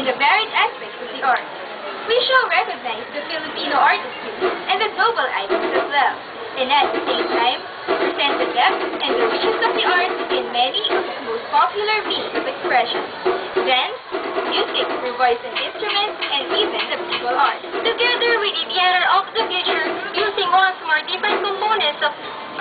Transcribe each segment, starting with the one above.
in the varied aspects of the arts. We shall recognize the Filipino artistry and the global icons as well, and at the same time, present the depth and the riches of the arts in many of its most popular means of expression. Dance, music through voice and instruments, and even the visual arts. Together with the Theater of the Future, using once more different components of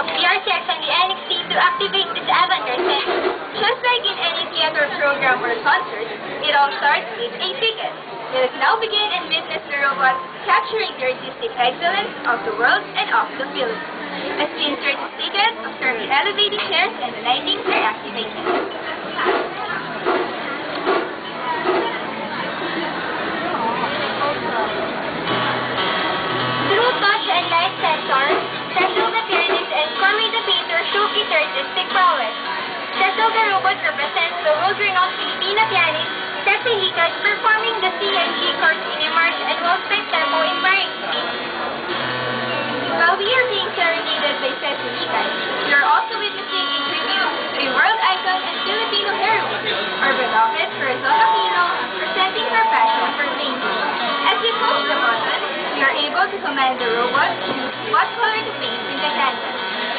the RCX and the NXT to activate this avant-garde center. Just like in any theater program or concert, it all starts with a ticket. Let us now begin and witness the robots capturing the artistic excellence of the world and of the Philippines. As we insert this ticket, observe the elevating chairs and the lightings are activated. Through touch and light sensors, Cecil the pianist and Corey the painter showcase their artistic prowess. Cecil the robot represents the world-renowned Filipino pianist, Cecil Licat, performing the C and G chords in a march and well-spent tempo in varying speed. While we are being serenaded by Cecil Licat, we are also witnessing a tribute to a world icon and Filipino heroine, our beloved Corazon Aquino, presenting her passion for painting. As we push the button, we are able to command the robot to choose what color to paint in the canvas,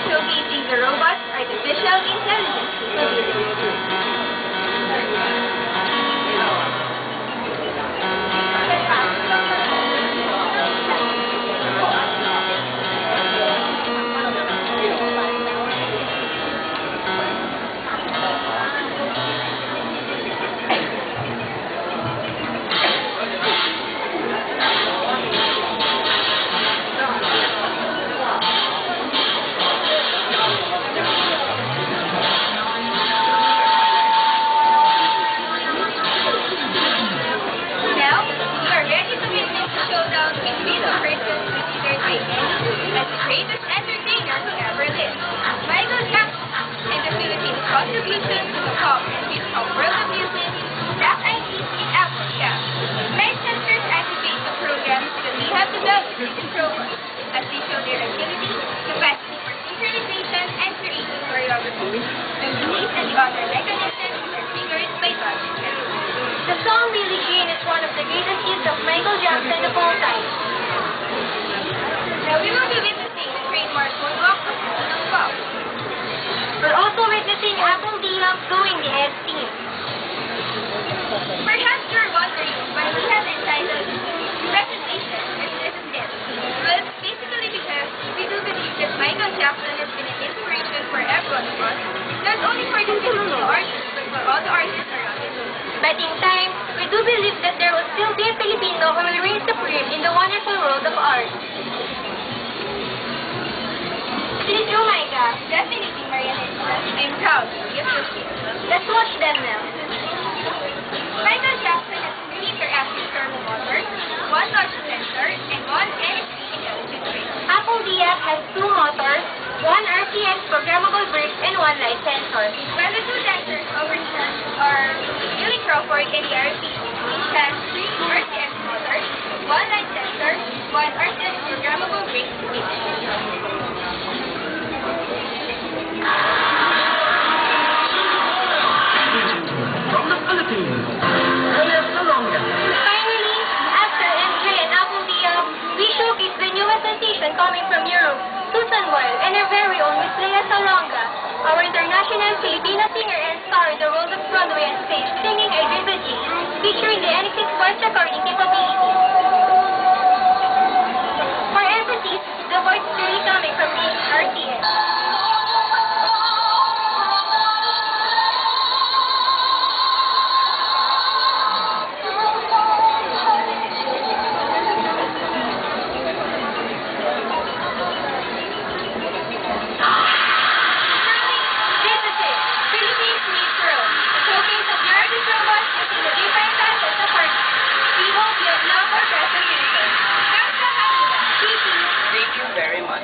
showcasing the robot's artificial intelligence capabilities. Greatest entertainer who ever lived, Michael Jackson, and the Philippines' contribution to the pop and hip-hop world of music, Black Eyed Peas in Apple Jam. Light sensors activate the programs that we have developed in this robot, as they show their agility, capacity for synchronization, and creative choreography. The movies and the other mechanisms are triggered by touch. The song Billie Jean is one of the greatest hits of Michael Jackson of all time. Now we will be witnessing the trademark moonwalk of the pop. We're also witnessing Apple Diab doing the S theme. Perhaps you're wondering why we have entitled presentation as this and this. Well, it's basically because we do believe that Michael Jackson has been an inspiration for everyone of us, not only for the Filipino artists, but for all the artists around the world. But in time, we do believe that there will still be a Filipino who will reign supreme in the wonderful world of art. Did you, Micah? Definitely, Marianita. I'm proud to be associated. Let's watch them now. Michael Jackson has 3 interactive servo motors, 1 touch sensor, and 1 NFC intelligent ring. Apple Diab has 2 motors, 1 RTX programmable brick, and 1 light sensor. While the 2 sensors overseas are Billy Crawford and ERP, which has 3 RTX motors, 1 light sensor, 1 RTX programmable brick, From the Philippines, Ernest Salonga. Finally, after MJ and Apple Diab, we showcase the newest sensation coming from Europe, Susan Boyle, and our very own Miss Lea Salonga, our international Filipino singer and star in the world of Broadway and stage, singing a River G, featuring the NXT voice recording capabilities. For emphasis, the voice is really coming from the RTX. Thank you very much.